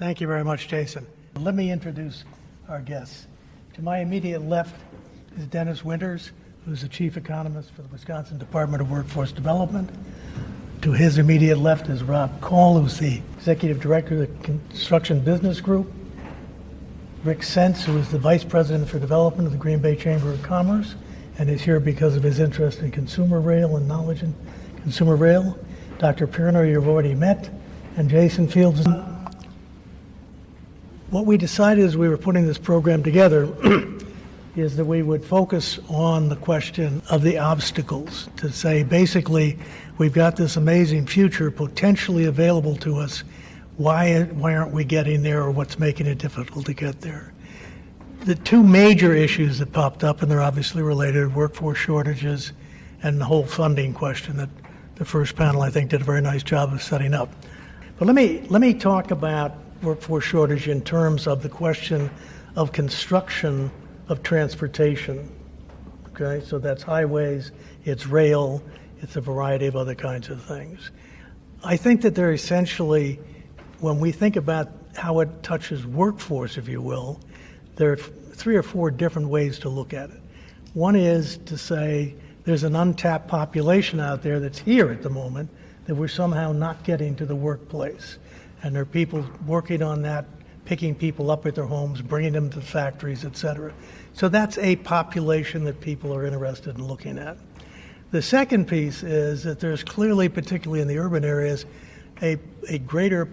Thank you very much, Jason. Let me introduce our guests. To my immediate left is Dennis Winters, who's the chief economist for the Wisconsin Department of Workforce Development. To his immediate left is Rob Call, who's the executive director of the Construction Business Group. Rick Sense, who is the vice president for development of the Green Bay Chamber of Commerce and is here because of his interest in consumer rail and knowledge in consumer rail. Dr. Pirner, you've already met, and Jason Fields. What we decided as we were putting this program together is that we would focus on the question of the obstacles, to say basically we've got this amazing future potentially available to us. Why aren't we getting there, or what's making it difficult to get there? The two major issues that popped up, and they're obviously related, workforce shortages and the whole funding question that the first panel, I think, did a very nice job of setting up. But let me talk about workforce shortage in terms of the question of construction of transportation. Okay, so that's highways, it's rail, it's a variety of other kinds of things. I think that they're essentially, when we think about how it touches workforce, if you will, there are 3 or 4 different ways to look at it. One is to say there's an untapped population out there that's here at the moment that we're somehow not getting to the workplace. And there are people working on that, picking people up at their homes, bringing them to the factories, et cetera. So that's a population that people are interested in looking at. The second piece is that there's clearly, particularly in the urban areas, a greater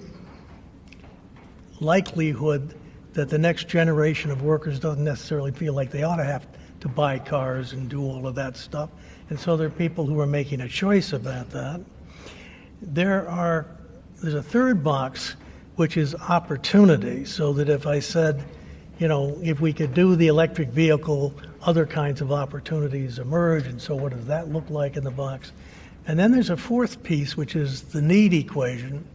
likelihood that the next generation of workers doesn't necessarily feel like they ought to have to buy cars and do all of that stuff. And so there are people who are making a choice about that. There's a third box, which is opportunity, so that if I said, if we could do the electric vehicle, other kinds of opportunities emerge, and so what does that look like in the box? And then there's a fourth piece, which is the need equation.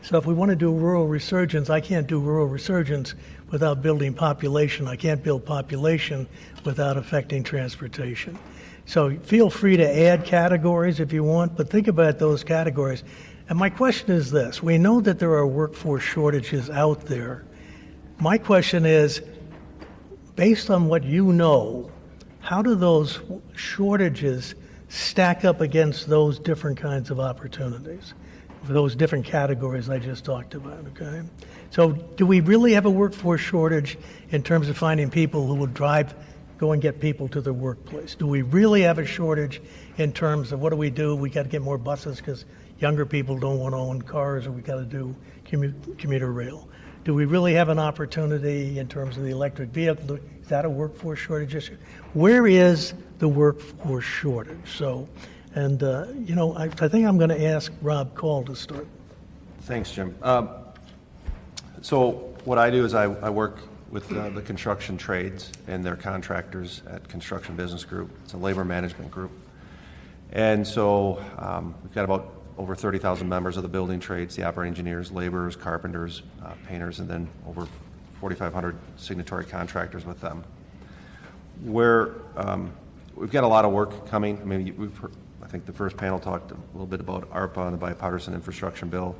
So if we want to do rural resurgence, I can't do rural resurgence without building population. I can't build population without affecting transportation. So feel free to add categories if you want, but think about those categories. And my question is this. We know that there are workforce shortages out there. My question is, based on what you know, how do those shortages stack up against those different kinds of opportunities, for those different categories I just talked about, okay? So do we really have a workforce shortage in terms of finding people who will go and get people to their workplace? Do we really have a shortage in terms of what do? We got to get more buses because younger people don't want to own cars, or we got to do commuter rail. Do we really have an opportunity in terms of the electric vehicle? Is that a workforce shortage issue? Where is the workforce shortage? So, and I think I'm going to ask Rob Call to start. Thanks, Jim. So what I do is I work with the construction trades and their contractors at Construction Business Group. It's a labor management group. And so we've got about over 30,000 members of the building trades, the operating engineers, laborers, carpenters, painters, and then over 4,500 signatory contractors with them. We've got a lot of work coming. I mean, I think the first panel talked a little bit about ARPA and the Bipartisan Infrastructure Bill.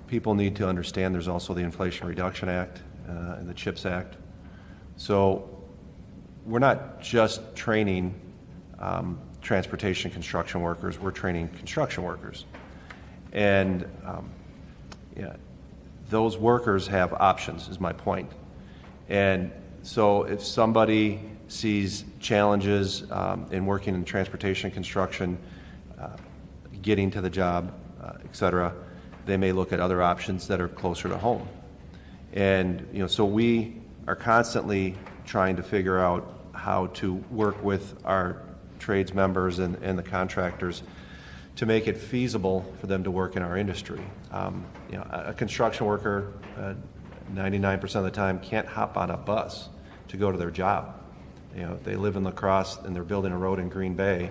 People need to understand there's also the Inflation Reduction Act and the CHIPS Act. So we're not just training transportation construction workers, we're training construction workers. And those workers have options, is my point. And so if somebody sees challenges in working in transportation construction, getting to the job, et cetera, they may look at other options that are closer to home. And so we are constantly trying to figure out how to work with our trades members and the contractors to make it feasible for them to work in our industry. A construction worker, 99% of the time, can't hop on a bus to go to their job. They live in La Crosse and they're building a road in Green Bay.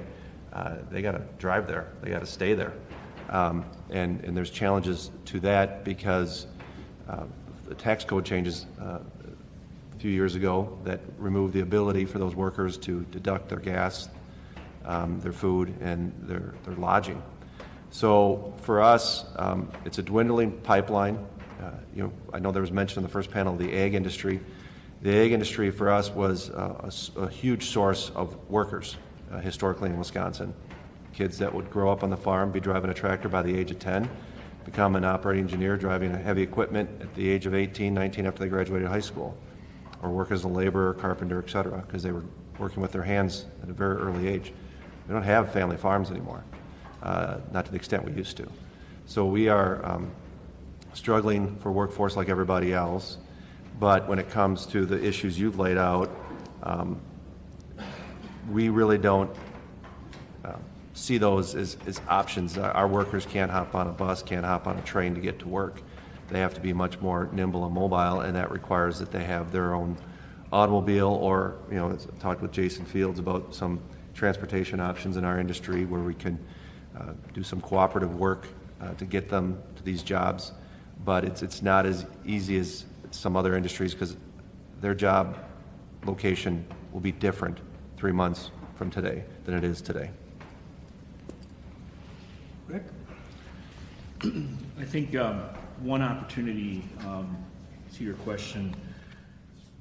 They got to drive there. They got to stay there. And there's challenges to that because the tax code changes a few years ago that removed the ability for those workers to deduct their gas, their food, and their lodging. So for us, it's a dwindling pipeline. I know there was mention in the first panel of the ag industry. The ag industry for us was a huge source of workers historically in Wisconsin. Kids that would grow up on the farm, be driving a tractor by the age of 10, become an operating engineer driving heavy equipment at the age of 18, 19 after they graduated high school, or work as a laborer, carpenter, et cetera, because they were working with their hands at a very early age. We don't have family farms anymore, not to the extent we used to. So we are struggling for workforce like everybody else, but when it comes to the issues you've laid out, we really don't see those as options. Our workers can't hop on a bus, can't hop on a train to get to work. They have to be much more nimble and mobile, and that requires that they have their own automobile, or, I talked with Jason Fields about some transportation options in our industry where we can do some cooperative work to get them to these jobs. But it's not as easy as some other industries, because their job location will be different 3 months from today than it is today. Rick? I think one opportunity to your question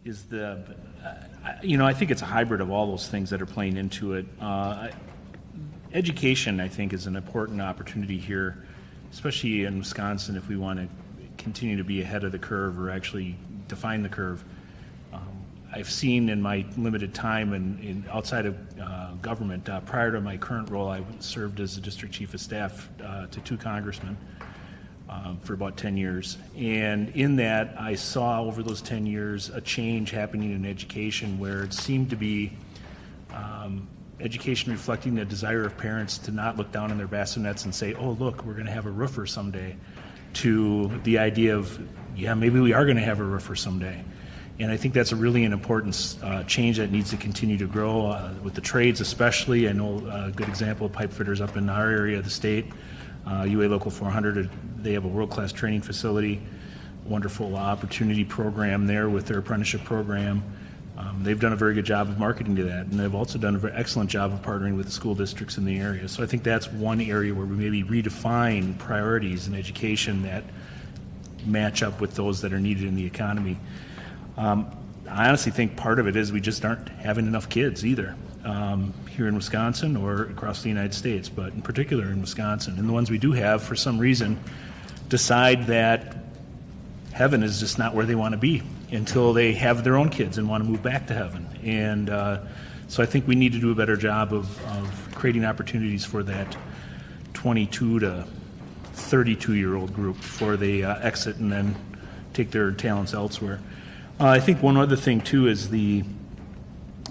is I think it's a hybrid of all those things that are playing into it. Education, I think, is an important opportunity here, especially in Wisconsin, if we want to continue to be ahead of the curve or actually define the curve. I've seen in my limited time in outside of government, prior to my current role, I served as the district chief of staff to 2 congressmen for about 10 years. And in that, I saw over those 10 years a change happening in education where it seemed to be education reflecting the desire of parents to not look down in their bassinets and say, oh, look, we're going to have a roofer someday, to the idea of, yeah, maybe we are going to have a roofer someday. And I think that's an important change that needs to continue to grow with the trades especially. I know a good example of pipe fitters up in our area of the state, UA Local 400, they have a world-class training facility, wonderful opportunity program there with their apprenticeship program. They've done a very good job of marketing to that, and they've also done an very excellent job of partnering with the school districts in the area. So I think that's one area where we maybe redefine priorities in education that match up with those that are needed in the economy. I honestly think part of it is we just aren't having enough kids either, here in Wisconsin or across the United States, but in particular in Wisconsin. And the ones we do have, for some reason, decide that heaven is just not where they want to be until they have their own kids and want to move back to heaven. And so I think we need to do a better job of creating opportunities for that 22 to 32-year-old group before they exit and then take their talents elsewhere. I think one other thing, too, is the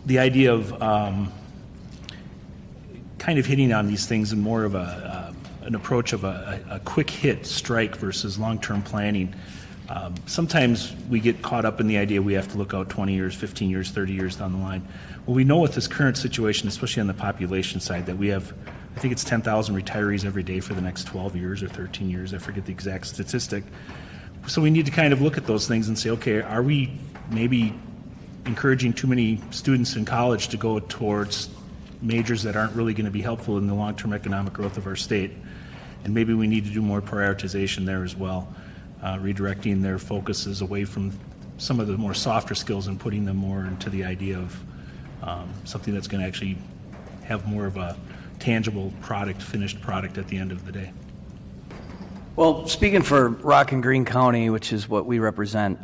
idea of kind of hitting on these things in more of an approach of a quick hit strike versus long-term planning. Sometimes we get caught up in the idea we have to look out 20 years, 15 years, 30 years down the line. Well, we know with this current situation, especially on the population side, that we have, I think it's 10,000 retirees every day for the next 12 years or 13 years. I forget the exact statistic. So we need to kind of look at those things and say, okay, are we maybe encouraging too many students in college to go towards majors that aren't really going to be helpful in the long-term economic growth of our state? And maybe we need to do more prioritization there as well, redirecting their focuses away from some of the more softer skills and putting them more into the idea of something that's going to actually have more of a tangible product, finished product at the end of the day. Well, speaking for Rock and Green County, which is what we represent,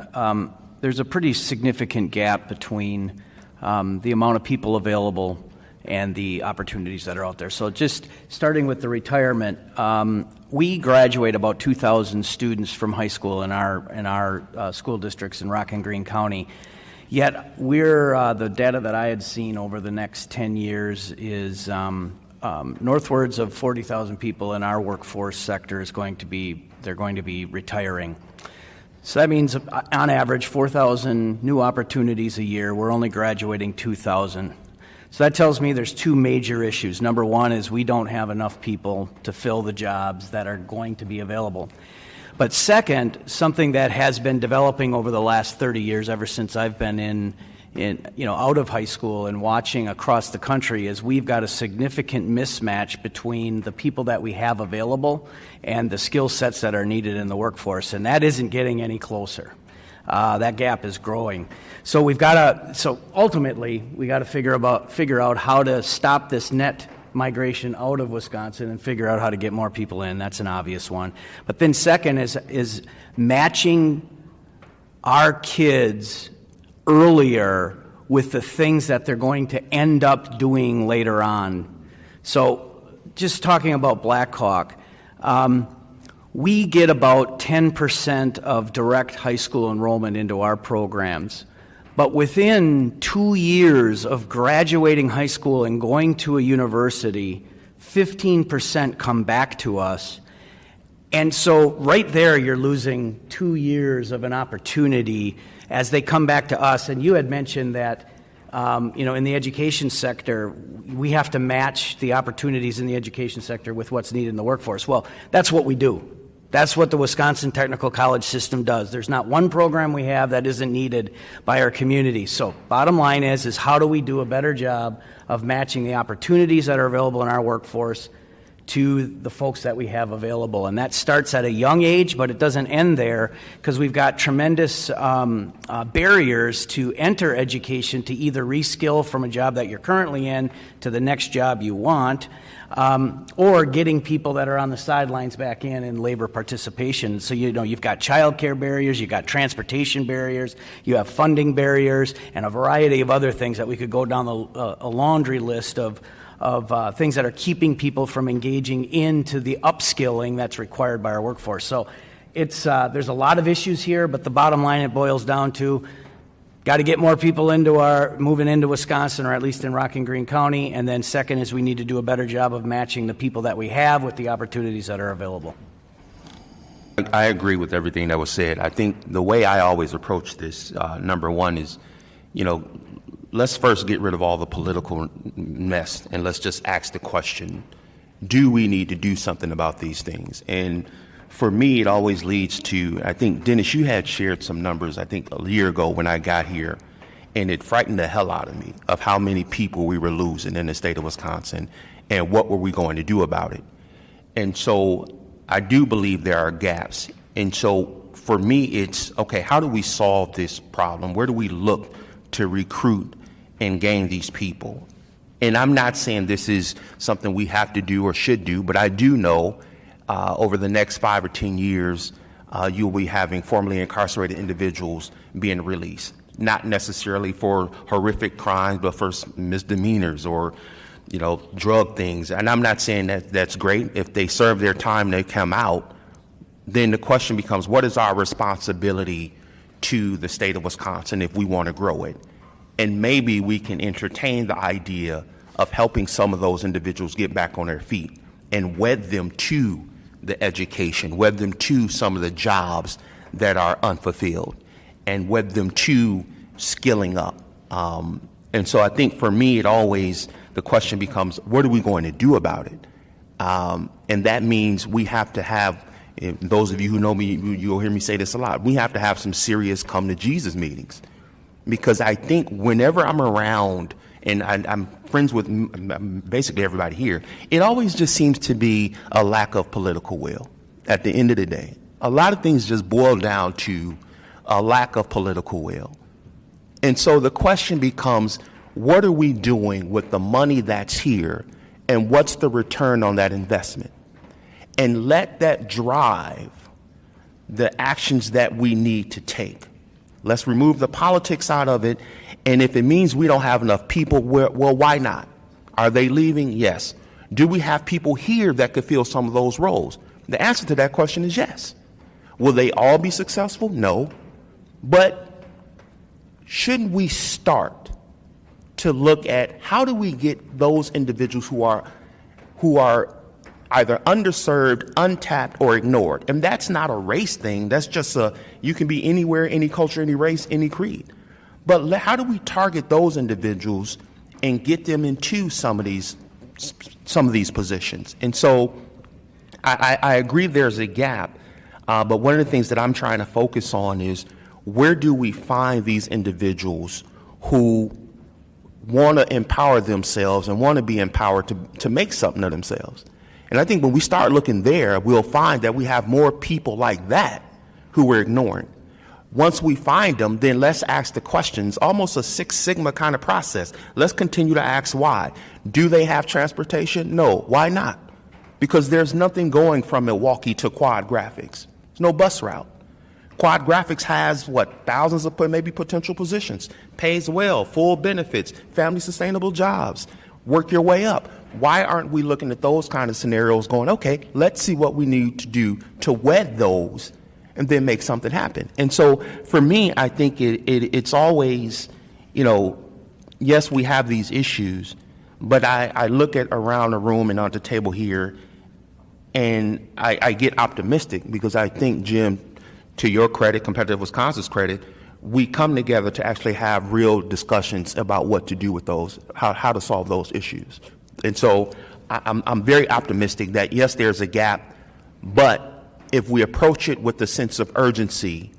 there's a pretty significant gap between the amount of people available and the opportunities that are out there. So just starting with the retirement, we graduate about 2,000 students from high school in our school districts in Rock and Green County. Yet we're the data that I had seen over the next 10 years is northwards of 40,000 people in our workforce sector is going to be retiring. So that means on average 4,000 new opportunities a year. We're only graduating 2,000. So that tells me there's 2 major issues. Number one is we don't have enough people to fill the jobs that are going to be available. But second, something that has been developing over the last 30 years, ever since I've been out of high school and watching across the country is we've got a significant mismatch between the people that we have available and the skill sets that are needed in the workforce, and that isn't getting any closer. That gap is growing. So ultimately, we got to figure out how to stop this net migration out of Wisconsin and figure out how to get more people in. That's an obvious one. But then second is matching our kids earlier with the things that they're going to end up doing later on. So just talking about Black Hawk, we get about 10% of direct high school enrollment into our programs. But within 2 years of graduating high school and going to a university, 15% come back to us. And so right there, you're losing 2 years of an opportunity as they come back to us. And you had mentioned that, in the education sector, we have to match the opportunities in the education sector with what's needed in the workforce. Well, that's what we do. That's what the Wisconsin Technical College system does. There's not one program we have that isn't needed by our community. So bottom line is how do we do a better job of matching the opportunities that are available in our workforce to the folks that we have available? And that starts at a young age, but it doesn't end there because we've got tremendous barriers to enter education to either reskill from a job that you're currently in to the next job you want, or getting people that are on the sidelines back in labor participation. So, you've got childcare barriers, you've got transportation barriers, you have funding barriers, and a variety of other things that we could go down a laundry list of things that are keeping people from engaging into the upskilling that's required by our workforce. So there's a lot of issues here, but the bottom line it boils down to got to get more people moving into Wisconsin, or at least in Rock and Green County. And then second is we need to do a better job of matching the people that we have with the opportunities that are available. I agree with everything that was said. I think the way I always approach this, number one is, let's first get rid of all the political mess and let's just ask the question, do we need to do something about these things? And for me, it always leads to, I think, Dennis, you had shared some numbers, I think, a year ago when I got here, and it frightened the hell out of me of how many people we were losing in the state of Wisconsin and what were we going to do about it. And so I do believe there are gaps. And so for me, it's, okay, how do we solve this problem? Where do we look to recruit and gain these people? And I'm not saying this is something we have to do or should do, but I do know over the next 5 or 10 years, you'll be having formerly incarcerated individuals being released, not necessarily for horrific crimes, but for misdemeanors or, drug things. And I'm not saying that that's great. If they serve their time and they come out, then the question becomes, what is our responsibility to the state of Wisconsin if we want to grow it? And maybe we can entertain the idea of helping some of those individuals get back on their feet and wed them to the education, wed them to some of the jobs that are unfulfilled, and wed them to skilling up. And so I think for me, the question becomes, what are we going to do about it? And that means we have to have, those of you who know me, you'll hear me say this a lot, we have to have some serious come to Jesus meetings. Because I think whenever I'm around, and I'm friends with basically everybody here, it always just seems to be a lack of political will at the end of the day. A lot of things just boil down to a lack of political will. And so the question becomes, what are we doing with the money that's here, and what's the return on that investment? And let that drive the actions that we need to take. Let's remove the politics out of it. And if it means we don't have enough people, well, why not? Are they leaving? Yes. Do we have people here that could fill some of those roles? The answer to that question is yes. Will they all be successful? No. But shouldn't we start to look at how do we get those individuals who are either underserved, untapped, or ignored? And that's not a race thing. That's just you can be anywhere, any culture, any race, any creed. But how do we target those individuals and get them into some of these positions? And so I agree there's a gap, but one of the things that I'm trying to focus on is where do we find these individuals who want to empower themselves and want to be empowered to make something of themselves. And I think when we start looking there, we'll find that we have more people like that who we're ignoring. Once we find them, then let's ask the questions, almost a Six Sigma kind of process. Let's continue to ask why. Do they have transportation? No. Why not? Because there's nothing going from Milwaukee to Quad Graphics. There's no bus route. Quad Graphics has, thousands of maybe potential positions, pays well, full benefits, family sustainable jobs, work your way up. Why aren't we looking at those kind of scenarios going, okay, let's see what we need to do to wed those and then make something happen? And so for me, I think it's always, yes, we have these issues, but I look at around the room and on the table here, and I get optimistic because I think, Jim, to your credit, Competitive Wisconsin's credit, we come together to actually have real discussions about what to do with those, how to solve those issues. And so I'm very optimistic that, yes, there's a gap, but if we approach it with a sense of urgency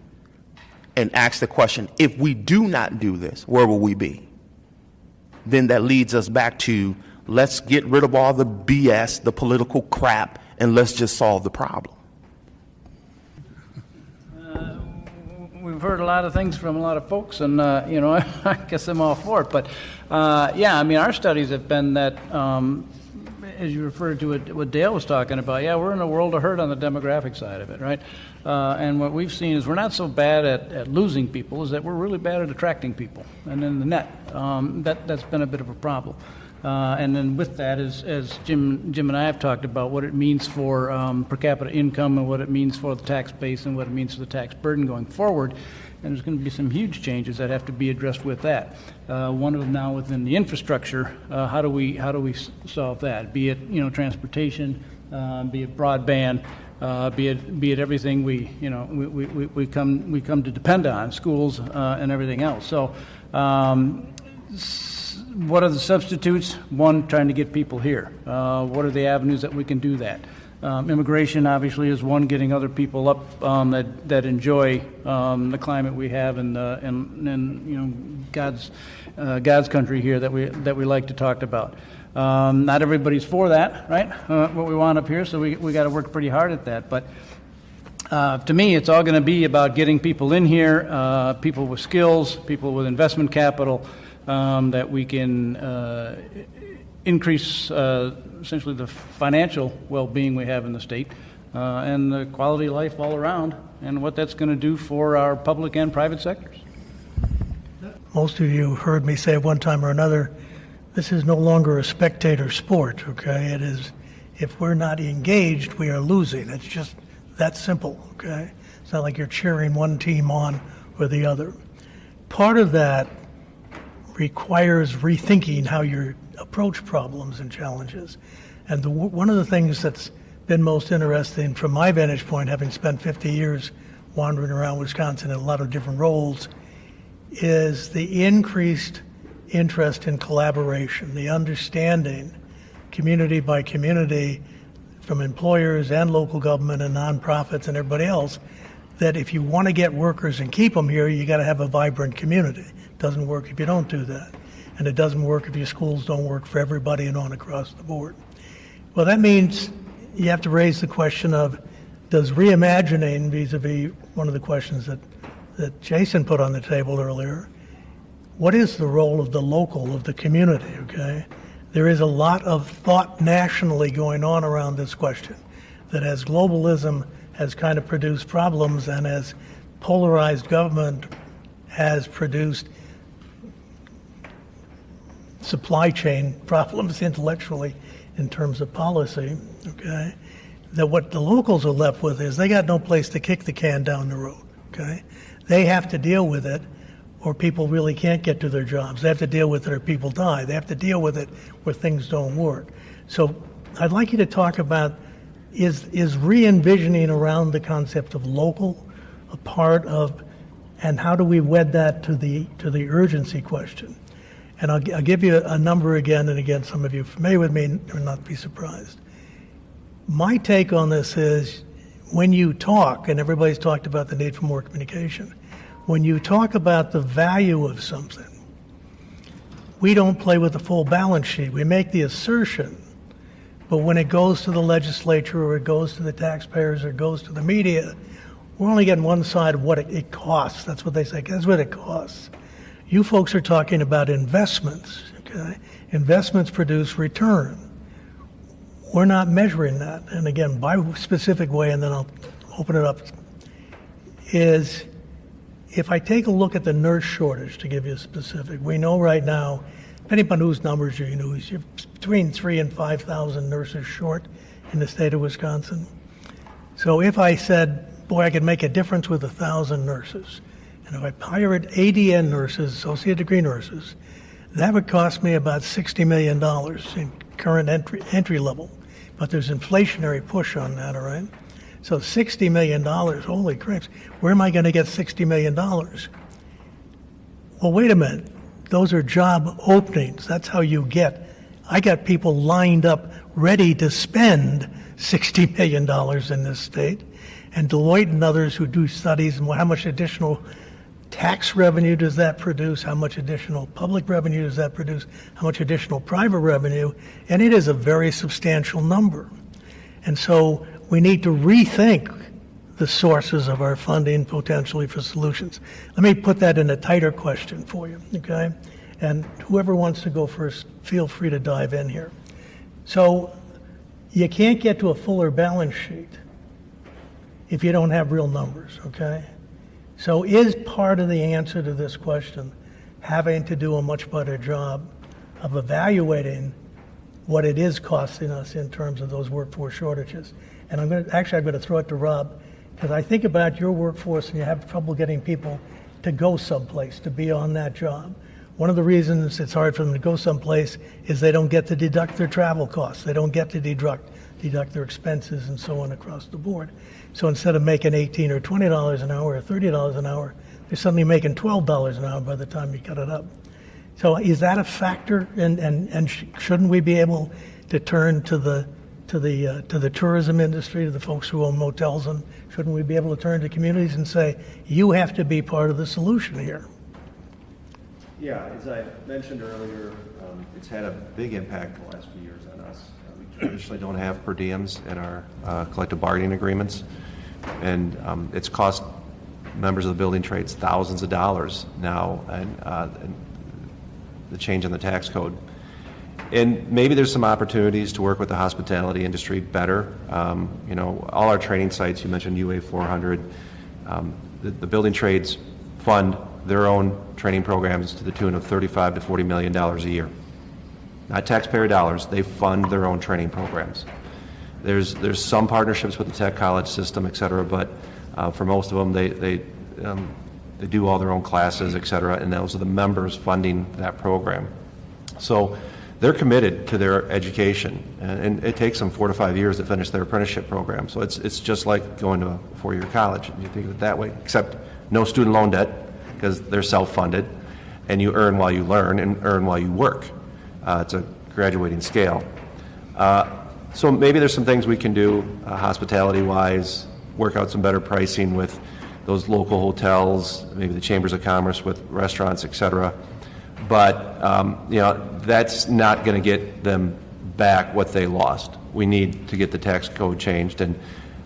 and ask the question, if we do not do this, where will we be? Then that leads us back to, let's get rid of all the BS, the political crap, and let's just solve the problem. We've heard a lot of things from a lot of folks, and I guess I'm all for it. But our studies have been that, as you referred to what Dale was talking about. Yeah, we're in a world of hurt on the demographic side of it, right? And what we've seen is we're not so bad at losing people, is that we're really bad at attracting people. And in the net, that's been a bit of a problem. And then with that, as Jim and I have talked about, what it means for per capita income and what it means for the tax base and what it means for the tax burden going forward. And there's going to be some huge changes that have to be addressed with that. One of them now within the infrastructure. How do we solve that? Be it transportation, be it broadband, be it everything we come to depend on, schools and everything else. So. What are the substitutes? One, trying to get people here. What are the avenues that we can do that? Immigration, obviously, is one. Getting other people up that enjoy the climate we have and God's country here that we like to talk about. Not everybody's for that, right? What we want up here, so we got to work pretty hard at that. But to me, it's all going to be about getting people in here, people with skills, people with investment capital. That we can increase essentially the financial well-being we have in the state and the quality of life all around, and what that's going to do for our public and private sectors. Most of you heard me say one time or another, this is no longer a spectator sport, okay? It is, if we're not engaged, we are losing. It's just that simple, okay? It's not like you're cheering one team on or the other. Part of that requires rethinking how you approach problems and challenges. And one of the things that's been most interesting from my vantage point, having spent 50 years wandering around Wisconsin in a lot of different roles, is the increased interest in collaboration, the understanding, community by community, from employers and local government and nonprofits and everybody else, that if you want to get workers and keep them here, you got to have a vibrant community. It doesn't work if you don't do that. And it doesn't work if your schools don't work for everybody and on across the board. Well, that means you have to raise the question of, does reimagining, vis-a-vis one of the questions that Jason put on the table earlier, what is the role of the local, of the community, okay? There is a lot of thought nationally going on around this question, that as globalism has kind of produced problems and as polarized government has produced supply chain problems intellectually in terms of policy, okay, that what the locals are left with is they got no place to kick the can down the road, okay? They have to deal with it or people really can't get to their jobs. They have to deal with it or people die. They have to deal with it where things don't work. So I'd like you to talk about, is re-envisioning around the concept of local a part of, and how do we wed that to the urgency question? And I'll give you a number again and again. Some of you familiar with me will not be surprised. My take on this is, when you talk, and everybody's talked about the need for more communication, when you talk about the value of something, we don't play with the full balance sheet. We make the assertion, but when it goes to the legislature or it goes to the taxpayers or it goes to the media, we're only getting one side of what it costs. That's what they say. That's what it costs. You folks are talking about investments, okay? Investments produce return. We're not measuring that. And again, by a specific way, and then I'll open it up, is if I take a look at the nurse shortage, to give you a specific, we know right now, depending upon whose numbers you use, you're between 3,000 and 5,000 nurses short in the state of Wisconsin. So if I said, boy, I could make a difference with 1,000 nurses, and if I hired ADN nurses, associate degree nurses, that would cost me about $60 million in current entry level. But there's inflationary push on that, all right? So $60 million, holy crap, where am I going to get $60 million? Well, wait a minute. Those are job openings. That's how you get. I got people lined up ready to spend $60 million in this state. And Deloitte and others who do studies and how much additional tax revenue does that produce, how much additional public revenue does that produce, how much additional private revenue, and it is a very substantial number. And so we need to rethink the sources of our funding potentially for solutions. Let me put that in a tighter question for you, okay? And whoever wants to go first, feel free to dive in here. So you can't get to a fuller balance sheet if you don't have real numbers, okay? So is part of the answer to this question having to do a much better job of evaluating what it is costing us in terms of those workforce shortages? And I'm going to throw it to Rob, because I think about your workforce and you have trouble getting people to go someplace, to be on that job. One of the reasons it's hard for them to go someplace is they don't get to deduct their travel costs. They don't get to deduct their expenses and so on across the board. So instead of making $18 or $20 an hour or $30 an hour, they're suddenly making $12 an hour by the time you cut it up. So is that a factor? And shouldn't we be able to turn to the tourism industry, to the folks who own motels, and shouldn't we be able to turn to communities and say, you have to be part of the solution here? Yeah, as I mentioned earlier, it's had a big impact the last few years on us. We traditionally don't have per diems in our collective bargaining agreements, and it's cost members of the building trades thousands of dollars now, and the change in the tax code. And maybe there's some opportunities to work with the hospitality industry better. All our training sites, you mentioned UA 400, the building trades fund their own training programs to the tune of $35 to $40 million a year. Not taxpayer dollars, they fund their own training programs. There's some partnerships with the tech college system, et cetera, but for most of them, they do all their own classes, et cetera, and those are the members funding that program. So they're committed to their education, and it takes them 4 to 5 years to finish their apprenticeship program. So it's just like going to a 4-year college, if you think of it that way, except no student loan debt, because they're self-funded, and you earn while you learn and earn while you work. It's a graduating scale. So maybe there's some things we can do hospitality-wise, work out some better pricing with those local hotels, maybe the chambers of commerce with restaurants, et cetera. But that's not going to get them back what they lost. We need to get the tax code changed, and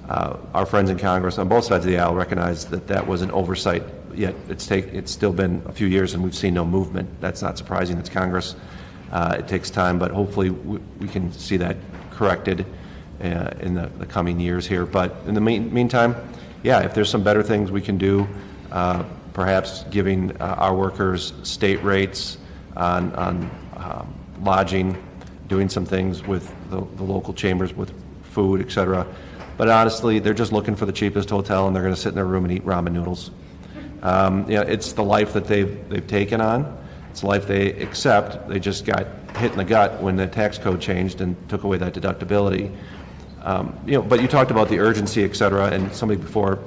our friends in Congress on both sides of the aisle recognize that that was an oversight. Yet it's still been a few years, and we've seen no movement. That's not surprising. It's Congress. It takes time, but hopefully we can see that corrected in the coming years here. But in the meantime, yeah, if there's some better things we can do, perhaps giving our workers state rates on lodging, doing some things with the local chambers with food, et cetera. But honestly, they're just looking for the cheapest hotel, and they're going to sit in their room and eat ramen noodles. It's the life that they've taken on. It's the life they accept. They just got hit in the gut when the tax code changed and took away that deductibility. But you talked about the urgency, et cetera, and somebody before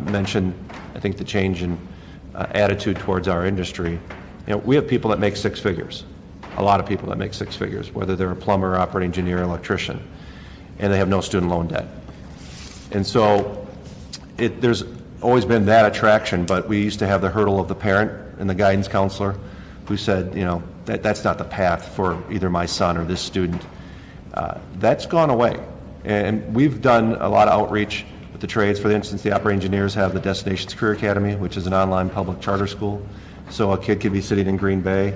mentioned, I think, the change in attitude towards our industry. We have people that make 6 figures, a lot of people that make 6 figures, whether they're a plumber, operating engineer, electrician, and they have no student loan debt. And so there's always been that attraction, but we used to have the hurdle of the parent and the guidance counselor who said, that's not the path for either my son or this student. That's gone away. And we've done a lot of outreach with the trades. For instance, the operating engineers have the Destinations Career Academy, which is an online public charter school. So a kid could be sitting in Green Bay,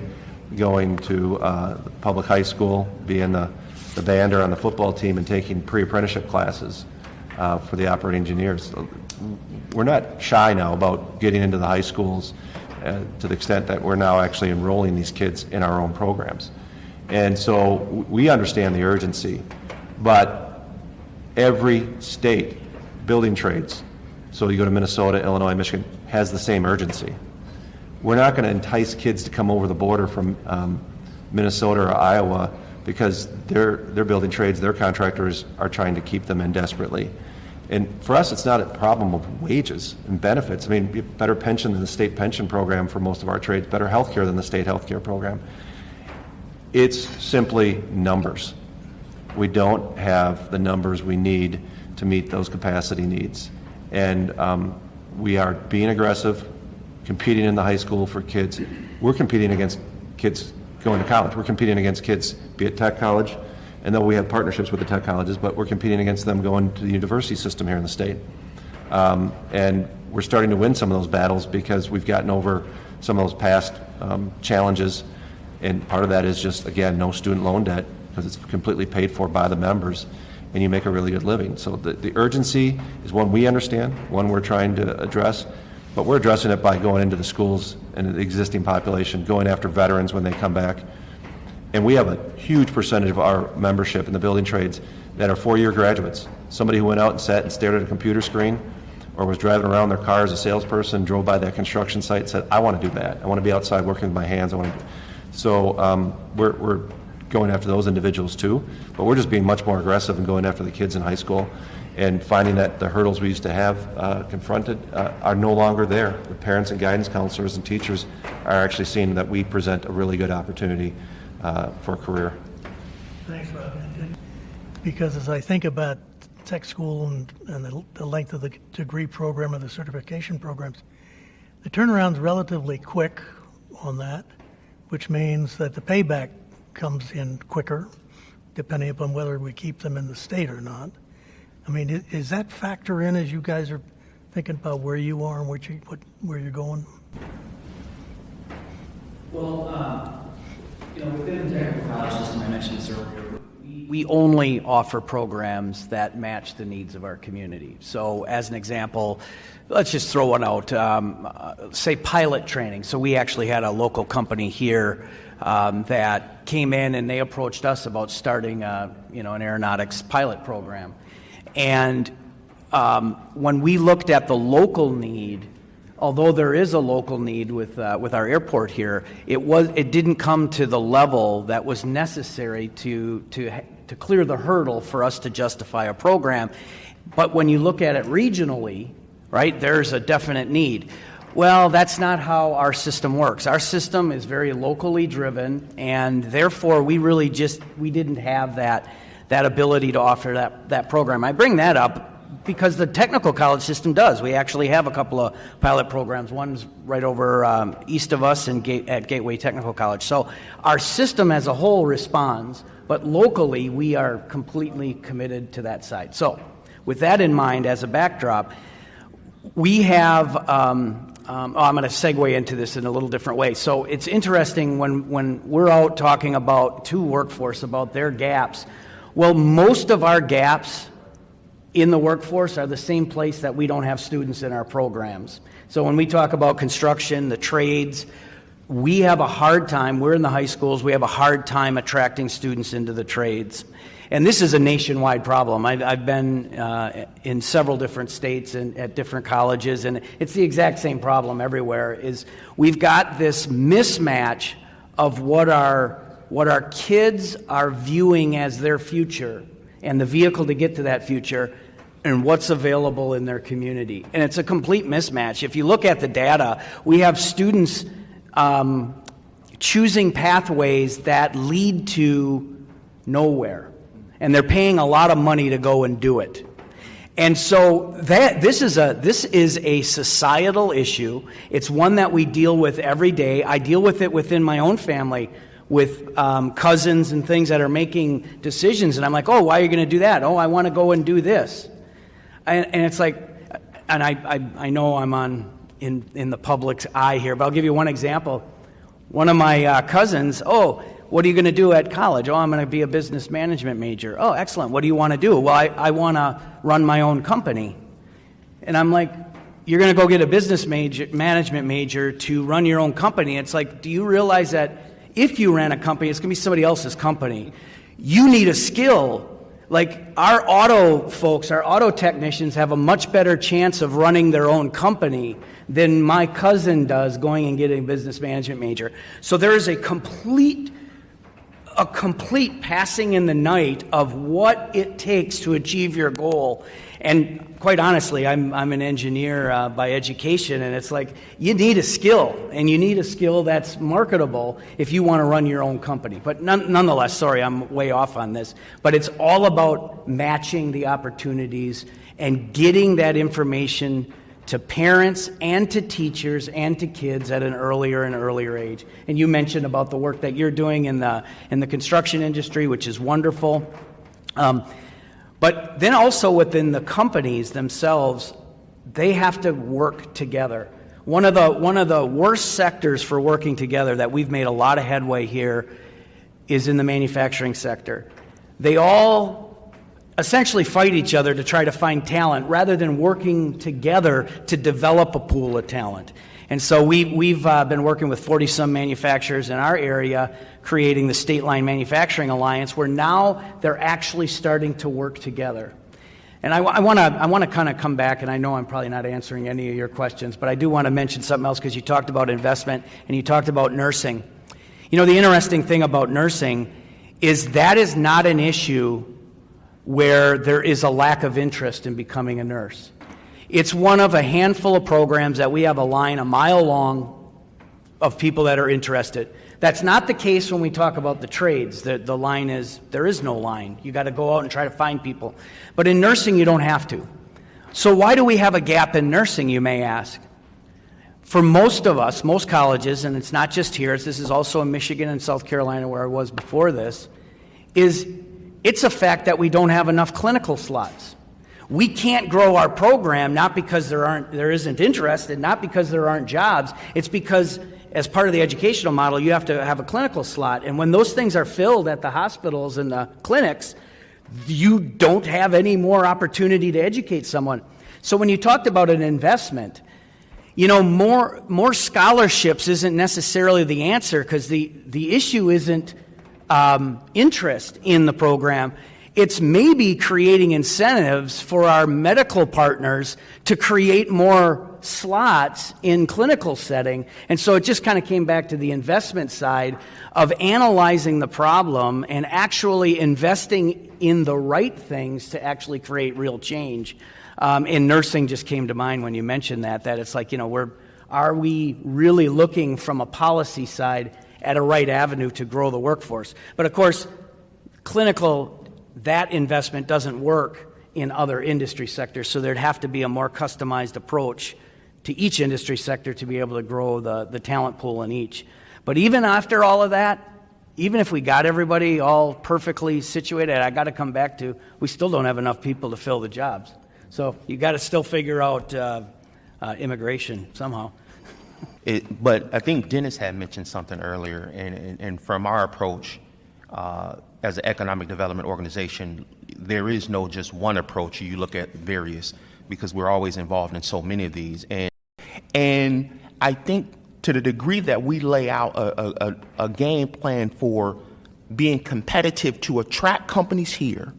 going to public high school, be in the band or on the football team and taking pre-apprenticeship classes for the operating engineers. We're not shy now about getting into the high schools to the extent that we're now actually enrolling these kids in our own programs. And so we understand the urgency, but every state, building trades, so you go to Minnesota, Illinois, Michigan, has the same urgency. We're not going to entice kids to come over the border from Minnesota or Iowa because they're building trades, their contractors are trying to keep them in desperately. And for us, it's not a problem of wages and benefits. I mean, better pension than the state pension program for most of our trades, better health care than the state health care program. It's simply numbers. We don't have the numbers we need to meet those capacity needs. And we are being aggressive, competing in the high school for kids. We're competing against kids going to college. We're competing against kids, be it tech college, and though we have partnerships with the tech colleges, but we're competing against them going to the university system here in the state. And we're starting to win some of those battles because we've gotten over some of those past challenges. And part of that is just, again, no student loan debt because it's completely paid for by the members, and you make a really good living. So the urgency is one we understand, one we're trying to address, but we're addressing it by going into the schools and the existing population, going after veterans when they come back. And we have a huge percentage of our membership in the building trades that are four-year graduates. Somebody who went out and sat and stared at a computer screen or was driving around their car as a salesperson, drove by that construction site and said, I want to do that. I want to be outside working with my hands. So we're going after those individuals too, but we're just being much more aggressive and going after the kids in high school and finding that the hurdles we used to have confronted are no longer there. The parents and guidance counselors and teachers are actually seeing that we present a really good opportunity for a career. Thanks, Rob. Because as I think about tech school and the length of the degree program or the certification programs, the turnaround's relatively quick on that, which means that the payback comes in quicker, depending upon whether we keep them in the state or not. I mean, is that factor in as you guys are thinking about where you are and where you're going? Well, within the technical college system, I mentioned this earlier, we only offer programs that match the needs of our community. So as an example, let's just throw one out, say pilot training. So we actually had a local company here that came in and they approached us about starting an aeronautics pilot program. And when we looked at the local need, although there is a local need with our airport here, it didn't come to the level that was necessary to clear the hurdle for us to justify a program. But when you look at it regionally, right, there's a definite need. Well, that's not how our system works. Our system is very locally driven, and therefore we didn't have that ability to offer that program. I bring that up because the technical college system does. We actually have a couple of pilot programs. One's right over east of us at Gateway Technical College. So our system as a whole responds, but locally we are completely committed to that side. So with that in mind as a backdrop, we have, I'm going to segue into this in a little different way. So it's interesting when we're out talking to workforce about their gaps. Well, most of our gaps in the workforce are the same place that we don't have students in our programs. So when we talk about construction, the trades, we have a hard time, we're in the high schools, we have a hard time attracting students into the trades. And this is a nationwide problem. I've been in several different states and at different colleges, and it's the exact same problem everywhere, is we've got this mismatch of what our kids are viewing as their future and the vehicle to get to that future and what's available in their community. And it's a complete mismatch. If you look at the data, we have students choosing pathways that lead to nowhere. And they're paying a lot of money to go and do it. And so this is a societal issue. It's one that we deal with every day. I deal with it within my own family. with cousins and things that are making decisions, and I'm like, oh, why are you going to do that? Oh, I want to go and do this. And it's like, and I know I'm in the public's eye here, but I'll give you one example. One of my cousins, oh, what are you going to do at college? Oh, I'm going to be a business management major. Oh, excellent. What do you want to do? Well, I want to run my own company. And I'm like, you're going to go get a business management major to run your own company. It's like, do you realize that if you ran a company, it's going to be somebody else's company? You need a skill. Like our auto folks, our auto technicians have a much better chance of running their own company than my cousin does going and getting a business management major. So there is a complete passing in the night of what it takes to achieve your goal. And quite honestly, I'm an engineer by education, and it's like you need a skill, and you need a skill that's marketable if you want to run your own company. But nonetheless, sorry, I'm way off on this, but it's all about matching the opportunities and getting that information to parents and to teachers and to kids at an earlier and earlier age. And you mentioned about the work that you're doing in the construction industry, which is wonderful. But then also within the companies themselves, they have to work together. One of the worst sectors for working together that we've made a lot of headway here is in the manufacturing sector. They all essentially fight each other to try to find talent rather than working together to develop a pool of talent. And so we've been working with 40-some manufacturers in our area, creating the State Line Manufacturing Alliance, where now they're actually starting to work together. And I want to kind of come back, and I know I'm probably not answering any of your questions, but I do want to mention something else because you talked about investment and you talked about nursing. You know, the interesting thing about nursing is that is not an issue where there is a lack of interest in becoming a nurse. It's one of a handful of programs that we have a line a mile long of people that are interested. That's not the case when we talk about the trades. The line is, there is no line. You got to go out and try to find people. But in nursing, you don't have to. So why do we have a gap in nursing, you may ask? For most of us, most colleges, and it's not just here, this is also in Michigan and South Carolina where I was before this, it's a fact that we don't have enough clinical slots. We can't grow our program not because there isn't interest and not because there aren't jobs. It's because as part of the educational model, you have to have a clinical slot. And when those things are filled at the hospitals and the clinics, you don't have any more opportunity to educate someone. So when you talked about an investment, you know, more scholarships isn't necessarily the answer because the issue isn't interest in the program. It's maybe creating incentives for our medical partners to create more slots in clinical setting. And so it just kind of came back to the investment side of analyzing the problem and actually investing in the right things to actually create real change. And nursing just came to mind when you mentioned that it's like, you know, are we really looking from a policy side at a right avenue to grow the workforce? But of course, that investment doesn't work in other industry sectors, so there'd have to be a more customized approach to each industry sector to be able to grow the talent pool in each. But even after all of that, even if we got everybody all perfectly situated, I got to come back to, we still don't have enough people to fill the jobs. So you got to still figure out immigration somehow. But I think Dennis had mentioned something earlier, and from our approach, as an economic development organization, there is no just one approach. You look at various because we're always involved in so many of these. And I think to the degree that we lay out a game plan for being competitive to attract companies here,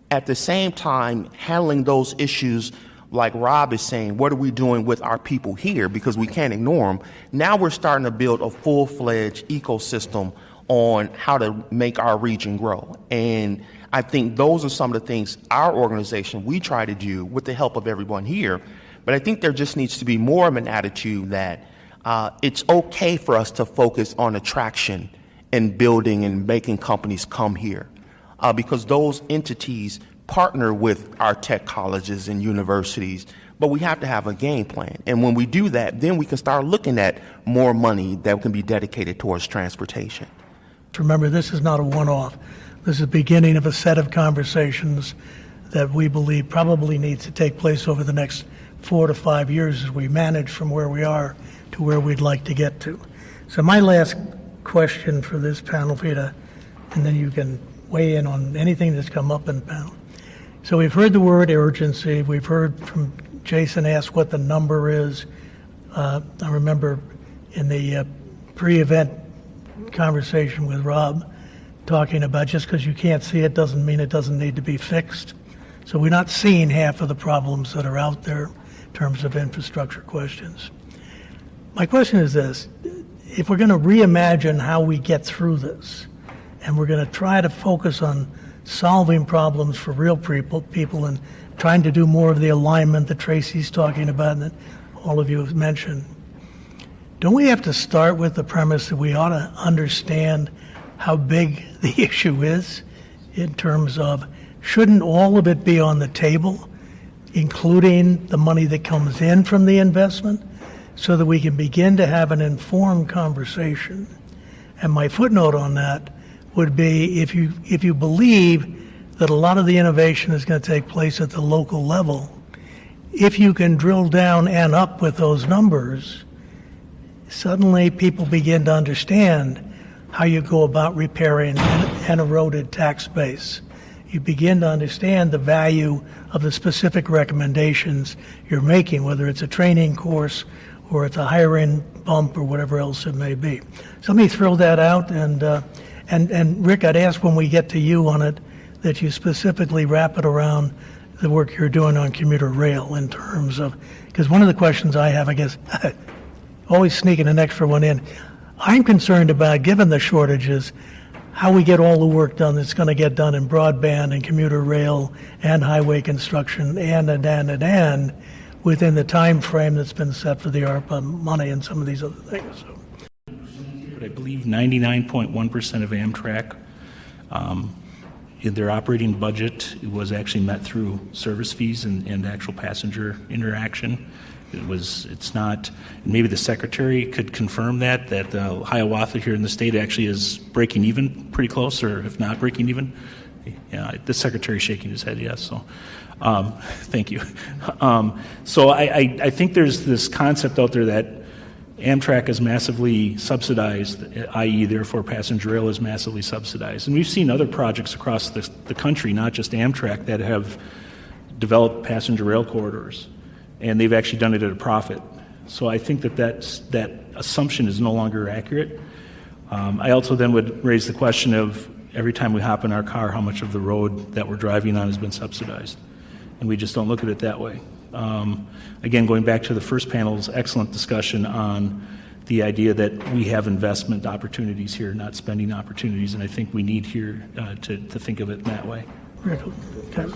at the same time handling those issues like Rob is saying, what are we doing with our people here? Because we can't ignore them. Now we're starting to build a full-fledged ecosystem on how to make our region grow. And I think those are some of the things our organization, we try to do with the help of everyone here. But I think there just needs to be more of an attitude that it's okay for us to focus on attraction and building and making companies come here. Because those entities partner with our tech colleges and universities, but we have to have a game plan. And when we do that, then we can start looking at more money that can be dedicated towards transportation. Remember, this is not a one-off. This is the beginning of a set of conversations that we believe probably needs to take place over the next 4 to 5 years as we manage from where we are to where we'd like to get to. So my last question for this panel, Peter, and then you can weigh in on anything that's come up in the panel. So we've heard the word urgency. We've heard from Jason ask what the number is. I remember in the pre-event conversation with Rob talking about just because you can't see it doesn't mean it doesn't need to be fixed. So we're not seeing half of the problems that are out there in terms of infrastructure questions. My question is this: if we're going to reimagine how we get through this, and we're going to try to focus on solving problems for real people and trying to do more of the alignment that Tracy's talking about and that all of you have mentioned, don't we have to start with the premise that we ought to understand how big the issue is in terms of shouldn't all of it be on the table, including the money that comes in from the investment, so that we can begin to have an informed conversation? And my footnote on that would be if you believe that a lot of the innovation is going to take place at the local level, if you can drill down and up with those numbers, suddenly people begin to understand how you go about repairing an eroded tax base. You begin to understand the value of the specific recommendations you're making, whether it's a training course or it's a hiring bump or whatever else it may be. So let me throw that out, and Rick, I'd ask when we get to you on it that you specifically wrap it around the work you're doing on commuter rail in terms of, because one of the questions I have, I guess, always sneaking an extra one in, I'm concerned about, given the shortages, how we get all the work done that's going to get done in broadband and commuter rail and highway construction and within the time frame that's been set for the ARPA money and some of these other things. So. I believe 99.1% of Amtrak, in their operating budget, was actually met through service fees and actual passenger interaction. It's not, maybe the secretary could confirm that Hiawatha here in the state actually is breaking even pretty close, or if not breaking even. Yeah, the secretary's shaking his head, yes, so thank you. So I think there's this concept out there that Amtrak is massively subsidized, i.e. therefore passenger rail is massively subsidized. And we've seen other projects across the country, not just Amtrak, that have developed passenger rail corridors, and they've actually done it at a profit. So I think that assumption is no longer accurate. I also then would raise the question of every time we hop in our car, how much of the road that we're driving on has been subsidized. And we just don't look at it that way. Again, going back to the first panel's excellent discussion on the idea that we have investment opportunities here, not spending opportunities, and I think we need here to think of it in that way. Okay.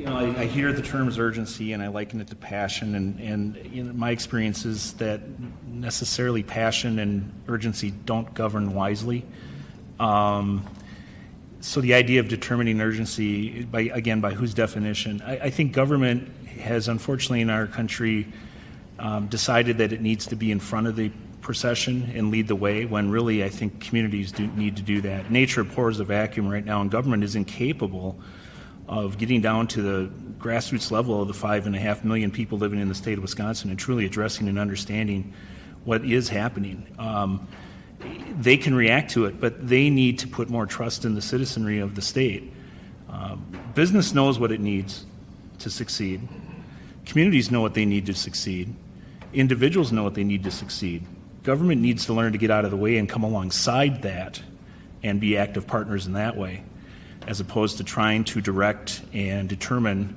I hear the terms urgency, and I liken it to passion, and my experience is that necessarily passion and urgency don't govern wisely. So the idea of determining urgency, by whose definition? I think government has, unfortunately, in our country, decided that it needs to be in front of the procession and lead the way, when really I think communities do need to do that. Nature abhors a vacuum right now, and government is incapable of getting down to the grassroots level of the 5.5 million people living in the state of Wisconsin and truly addressing and understanding what is happening. They can react to it, but they need to put more trust in the citizenry of the state. Business knows what it needs to succeed. Communities know what they need to succeed. Individuals know what they need to succeed. Government needs to learn to get out of the way and come alongside that and be active partners in that way, as opposed to trying to direct and determine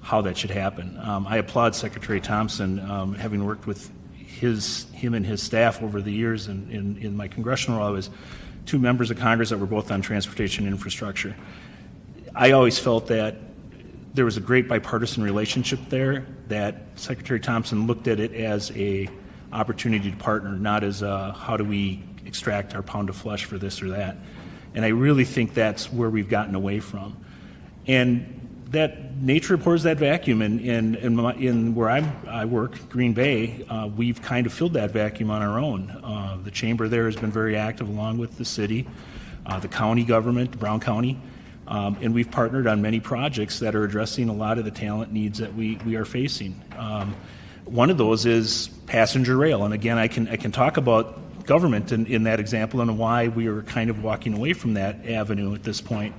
how that should happen. I applaud Secretary Thompson, having worked with him and his staff over the years in my congressional role. I was two members of Congress that were both on transportation and infrastructure. I always felt that there was a great bipartisan relationship there, that Secretary Thompson looked at it as a opportunity to partner, not as how do we extract our pound of flesh for this or that. And I really think that's where we've gotten away from. And that nature pours that vacuum, and in where I work, Green Bay, we've kind of filled that vacuum on our own. The chamber there has been very active, along with the city, the county government, Brown County, and we've partnered on many projects that are addressing a lot of the talent needs that we are facing. One of those is passenger rail, and again, I can talk about government in that example and why we are kind of walking away from that avenue at this point.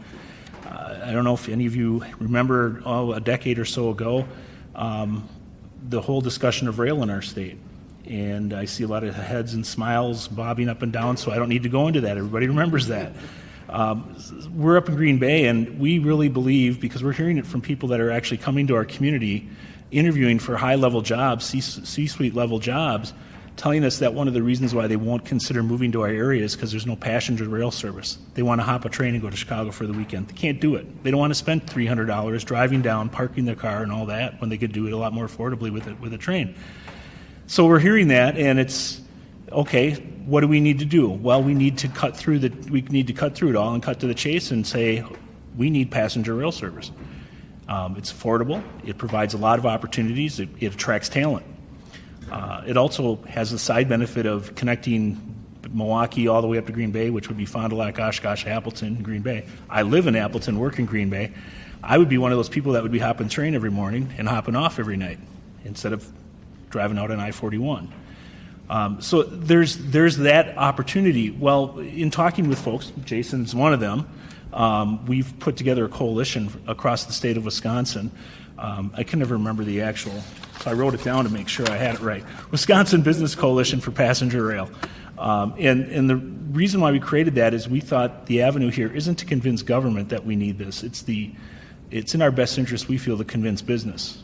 I don't know if any of you remember, a decade or so ago, the whole discussion of rail in our state. And I see a lot of heads and smiles bobbing up and down, so I don't need to go into that. Everybody remembers that. We're up in Green Bay, and we really believe, because we're hearing it from people that are actually coming to our community, interviewing for high-level jobs, C-suite level jobs, telling us that one of the reasons why they won't consider moving to our area is because there's no passenger rail service. They want to hop a train and go to Chicago for the weekend. They can't do it. They don't want to spend $300 driving down, parking their car and all that, when they could do it a lot more affordably with a train. So we're hearing that, and it's, okay, what do we need to do? Well, we need to cut through it all and cut to the chase and say, we need passenger rail service. It's affordable. It provides a lot of opportunities. It attracts talent. It also has the side benefit of connecting Milwaukee all the way up to Green Bay, which would be Fond du Lac, Oshkosh, Appleton, Green Bay. I live in Appleton, work in Green Bay. I would be one of those people that would be hopping train every morning and hopping off every night instead of driving out on I-41. So there's that opportunity. Well, in talking with folks, Jason's one of them, we've put together a coalition across the state of Wisconsin. I can never remember the actual, so I wrote it down to make sure I had it right. Wisconsin Business Coalition for Passenger Rail. And the reason why we created that is we thought the avenue here isn't to convince government that we need this. It's in our best interest, we feel, to convince business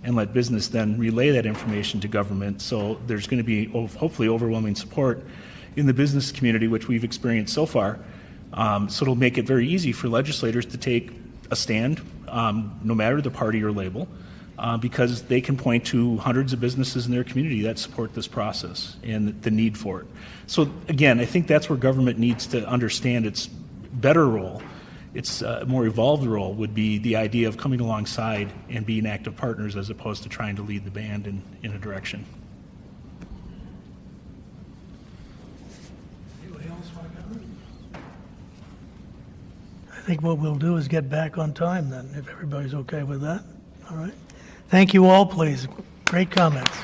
and let business then relay that information to government. So there's going to be hopefully overwhelming support in the business community, which we've experienced so far. So it'll make it very easy for legislators to take a stand, no matter the party or label, because they can point to hundreds of businesses in their community that support this process and the need for it. So again, I think that's where government needs to understand its better role. Its more evolved role would be the idea of coming alongside and being active partners as opposed to trying to lead the band in a direction. Anybody else want to comment? I think what we'll do is get back on time then, if everybody's okay with that. All right. Thank you all, please. Great comments.